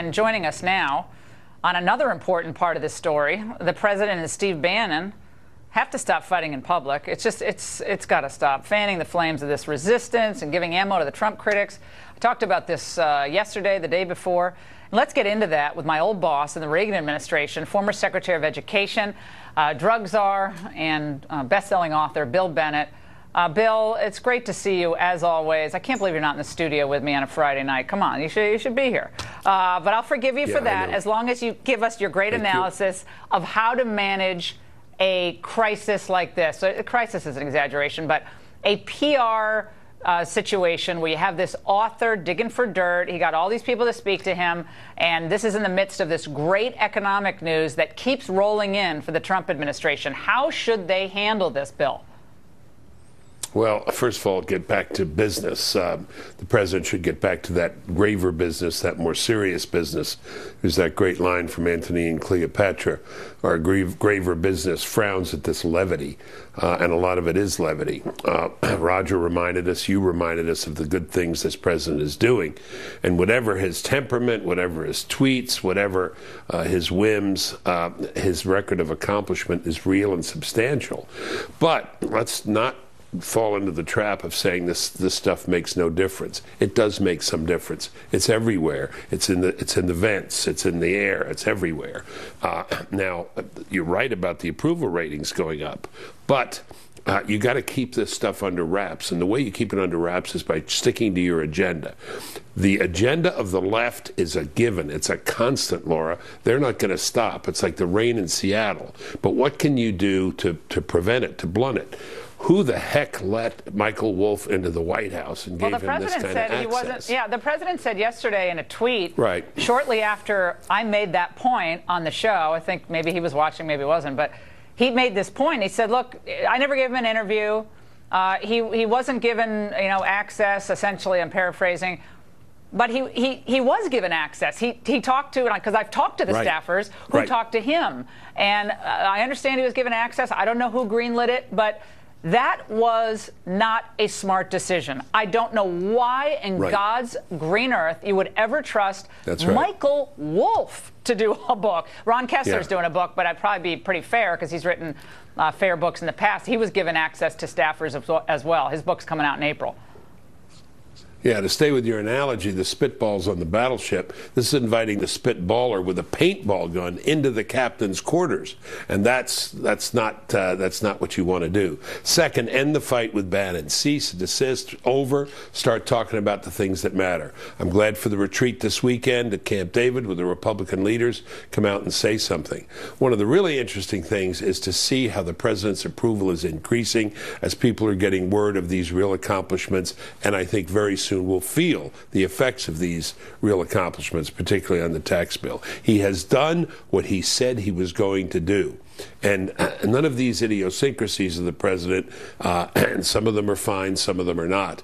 And joining us now on another important part of this story, the president and Steve Bannon have to stop fighting in public. It's got to stop fanning the flames of this resistance and giving ammo to the Trump critics. I talked about this yesterday, the day before. And let's get into that with my old boss in the Reagan administration, former Secretary of Education, drug czar, and best-selling author Bill Bennett. Bill, it's great to see you, as always. I can't believe you're not in the studio with me on a Friday night. Come on, you should be here. But I'll forgive you for that, as long as you give us your great analysis of how to manage a crisis like this. So a crisis is an exaggeration, but a PR situation where you have this author digging for dirt. He got all these people to speak to him, and this is in the midst of this great economic news that keeps rolling in for the Trump administration. How should they handle this, Bill? Well, first of all, get back to business. The president should get back to that graver business, that more serious business. There's that great line from Antony and Cleopatra. Our graver business frowns at this levity, and a lot of it is levity. Roger reminded us, you reminded us of the good things this president is doing. And whatever his temperament, whatever his tweets, whatever his whims, his record of accomplishment is real and substantial. But let's not fall into the trap of saying this stuff makes no difference. It does make some difference. It's everywhere. It's in the vents. It's in the air. It's everywhere. Now, you're right about the approval ratings going up, but you got to keep this stuff under wraps, and the way you keep it under wraps is by sticking to your agenda. The agenda of the left is a given. It's a constant, Laura. They're not going to stop. It's like the rain in Seattle. But what can you do to prevent it, to blunt it? Who the heck let Michael Wolff into the White House and gave him this kind of access? The president said yesterday in a tweet, right, shortly after I made that point on the show, I think maybe he was watching, maybe he wasn't, but he made this point. He said, look, I never gave him an interview. He wasn't given, access, essentially, I'm paraphrasing. But he was given access. He talked to, because I've talked to the staffers who talked to him. And I understand he was given access. I don't know who greenlit it, but that was not a smart decision. I don't know why in God's green earth you would ever trust Michael Wolff to do a book. Ron Kessler's doing a book, but I'd probably be pretty fair because he's written fair books in the past. He was given access to staffers as well. His book's coming out in April. Yeah, to stay with your analogy, the spitballs on the battleship, this is inviting the spitballer with a paintball gun into the captain's quarters, and that's not what you want to do. Second, end the fight with Bannon. Cease, desist, over. Start talking about the things that matter. I'm glad for the retreat this weekend at Camp David where the Republican leaders come out and say something. One of the really interesting things is to see how the president's approval is increasing as people are getting word of these real accomplishments, and I think very soon will feel the effects of these real accomplishments, particularly on the tax bill. He has done what he said he was going to do. And none of these idiosyncrasies of the president, and some of them are fine, some of them are not,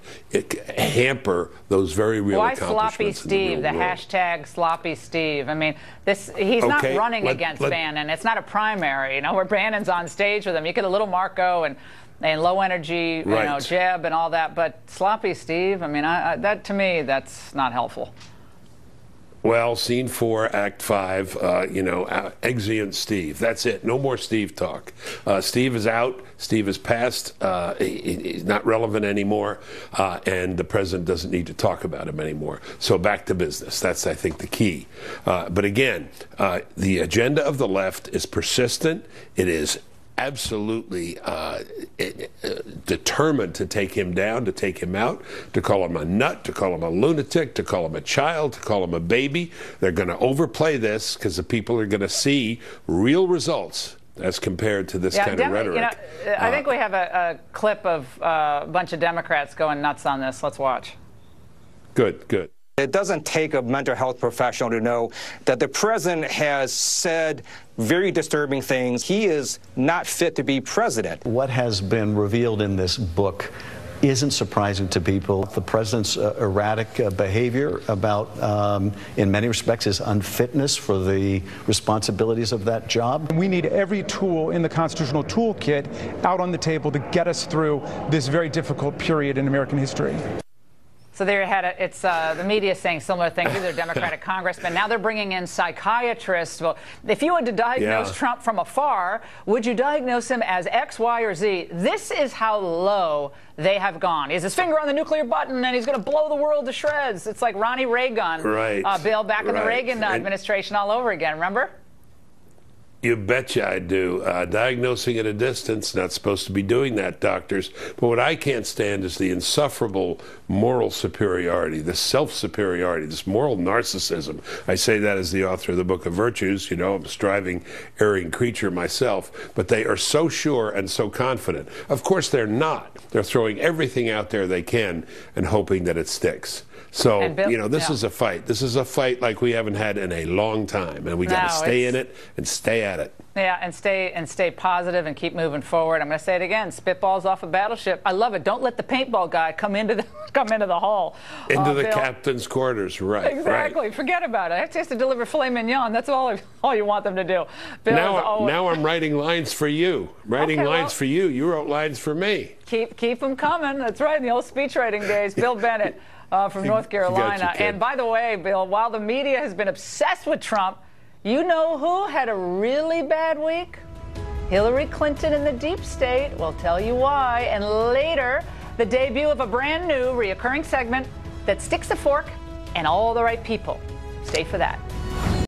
hamper those very real accomplishments. Why sloppy Steve? The hashtag sloppy Steve. I mean, he's not running against Bannon. It's not a primary, where Bannon's on stage with him. You get a little Marco and low energy, Jeb and all that, but sloppy Steve, I mean, that to me, that's not helpful. Well, scene 4, act 5, exeunt Steve. That's it. No more Steve talk. Steve is out. Steve is past. He's not relevant anymore, and the president doesn't need to talk about him anymore. So back to business. That's, I think, the key. But again, the agenda of the left is persistent. It is absolutely determined to take him down, to take him out, to call him a nut, to call him a lunatic, to call him a child, to call him a baby. They're going to overplay this because the people are going to see real results as compared to this kind of rhetoric. I think we have a clip of a bunch of Democrats going nuts on this. Let's watch. Good, good. It doesn't take a mental health professional to know that the president has said very disturbing things. He is not fit to be president. What has been revealed in this book isn't surprising to people. The president's erratic behavior about, in many respects, his unfitness for the responsibilities of that job. We need every tool in the constitutional toolkit out on the table to get us through this very difficult period in American history. So they had it's the media saying similar things. These are Democratic congressmen. Now they're bringing in psychiatrists. Well, if you had to diagnose Trump from afar, would you diagnose him as X, Y, or Z? This is how low they have gone. He has his finger on the nuclear button, and he's going to blow the world to shreds. It's like Ronnie Reagan, Bill, back in the Reagan administration all over again. Remember? You betcha I do. Diagnosing at a distance, not supposed to be doing that, doctors. But what I can't stand is the insufferable moral superiority, the self-superiority, this moral narcissism. I say that as the author of the Book of Virtues. You know, I'm a striving, erring creature myself. But they are so sure and so confident. Of course, they're not. They're throwing everything out there they can and hoping that it sticks. So, Bill, you know, this is a fight. This is a fight like we haven't had in a long time. And we got to stay in it and stay at it. Yeah, and stay positive and keep moving forward. I'm going to say it again: spitballs off a battleship. I love it. Don't let the paintball guy come into the hall. Into the Bill. Captain's quarters, right? Exactly. Right. Forget about it. I have to deliver filet mignon. That's all you want them to do. Bill, now I'm writing lines for you. For you. You wrote lines for me. Keep them coming. That's right. In the old speech writing days, Bill Bennett from North Carolina. And by the way, Bill, while the media has been obsessed with Trump, you know who had a really bad week? Hillary Clinton and the deep state. We'll tell you why. And later, the debut of a brand new reoccurring segment that sticks a fork in all the right people. Stay for that.